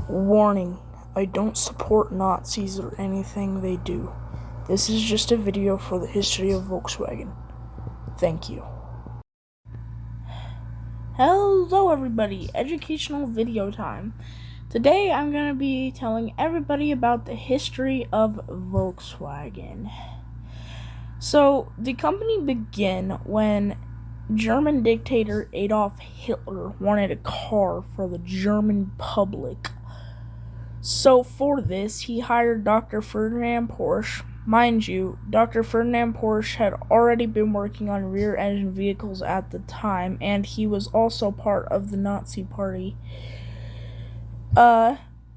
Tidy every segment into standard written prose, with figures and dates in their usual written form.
Warning, I don't support Nazis or anything they do. This is just a video for the history of Volkswagen. Thank you. Hello everybody, educational video time. Today I'm going to be telling everybody about the history of Volkswagen. So, the company began when German dictator Adolf Hitler wanted a car for the German public. So for this, he hired Dr. Ferdinand Porsche. Mind you, Dr. Ferdinand Porsche had already been working on rear-engine vehicles at the time, and he was also part of the Nazi Party.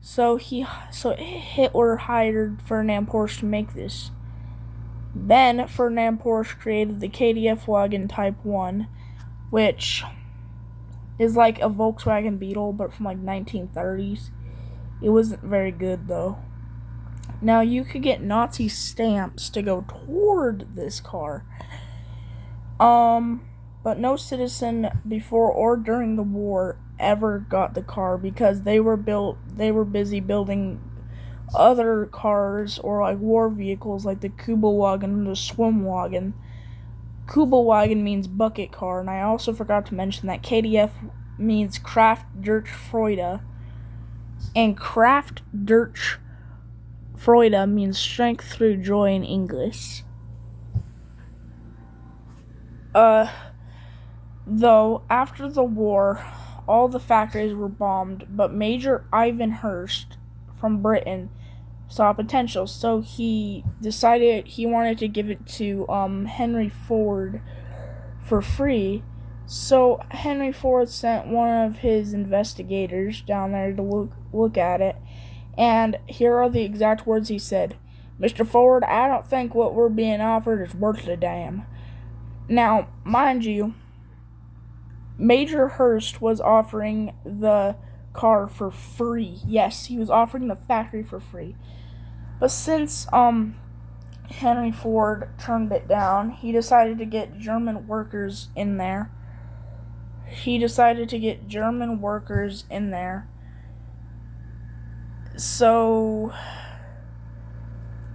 So Hitler hired Ferdinand Porsche to make this. Then Ferdinand Porsche created the KDF wagon Type 1, which is like a Volkswagen Beetle, but from like 1930s. It wasn't very good, though. Now, you could get Nazi stamps to go toward this car. But no citizen before or during the war ever got the car because they were busy building other cars or like war vehicles like the Kubelwagen and the Schwimmwagen. Kubelwagen means bucket car, and I also forgot to mention that KDF means Kraft durch Freude. And Kraft durch Freude means strength through joy in English. Though, after the war, all the factories were bombed, but Major Ivan Hearst from Britain saw potential, so he decided he wanted to give it to Henry Ford for free. So Henry Ford sent one of his investigators down there to look at it, and here are the exact words he said. "Mr. Ford, I don't think what we're being offered is worth a damn." Now, mind you, Major Hearst was offering the car for free. Yes, he was offering the factory for free. But since Henry Ford turned it down, he decided to get German workers in there. So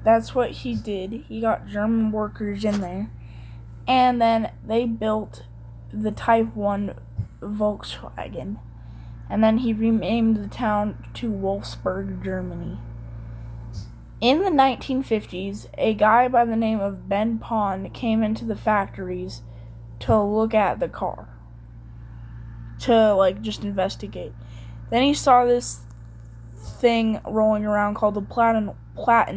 that's what he did. He got German workers in there. And then they built the Type 1 Volkswagen. And then he renamed the town to Wolfsburg, Germany. In the 1950s, a guy by the name of Ben Pond came into the factories to look at the car. To just investigate. Then he saw this thing rolling around called the Platen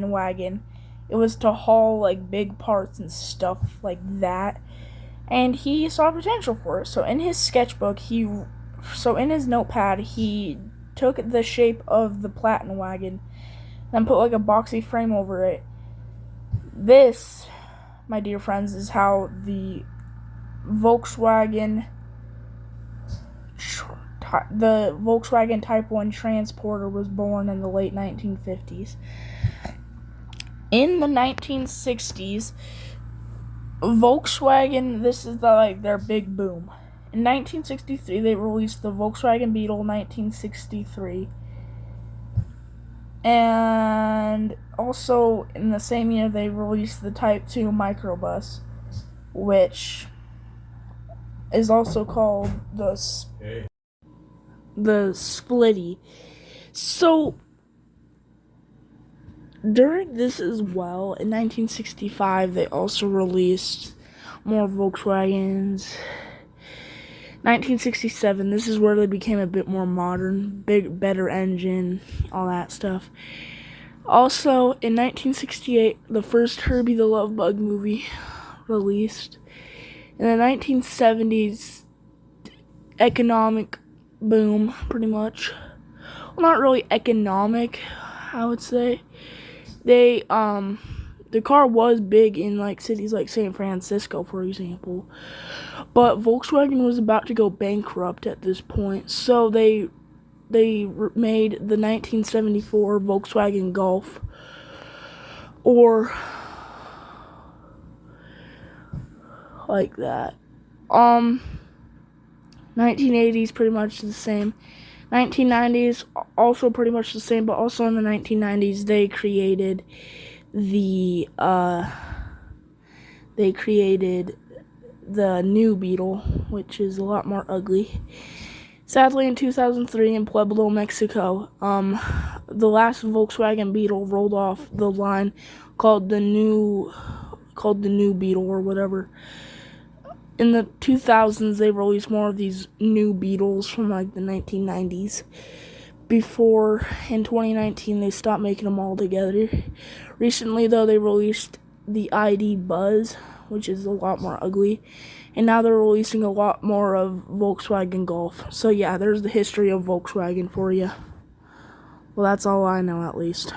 wagon. It was to haul big parts and stuff like that, and he saw potential for it. So in his notepad, he took the shape of the Platen wagon, then put a boxy frame over it. This, my dear friends, is how the Volkswagen Type 1 Transporter was born in the late 1950s. In the 1960s, Volkswagen, this is their big boom. In 1963, they released the Volkswagen Beetle 1963. And also, in the same year, they released the Type 2 microbus, which is also called the Splitty. So, during this as well, in 1965, they also released more Volkswagens. 1967, this is where they became a bit more modern, better engine, all that stuff. Also, in 1968, the first Herbie the Love Bug movie released. In the 1970s, economic boom, pretty much. Well, not really economic, I would say. The car was big in cities like San Francisco, for example, but Volkswagen was about to go bankrupt at this point, so they made the 1974 Volkswagen Golf, or like that. 1980s, pretty much the same. 1990s, also pretty much the same, but also in the 1990s they created the new Beetle, which is a lot more ugly. Sadly, in 2003 in Pueblo, Mexico, the last Volkswagen Beetle rolled off the line called the new Beetle or whatever. In the 2000s, they released more of these new Beetles from like the 1990s. Before, in 2019, they stopped making them all together. Recently, though, they released the ID Buzz, which is a lot more ugly. And now they're releasing a lot more of Volkswagen Golf. So yeah, there's the history of Volkswagen for you. Well, that's all I know, at least.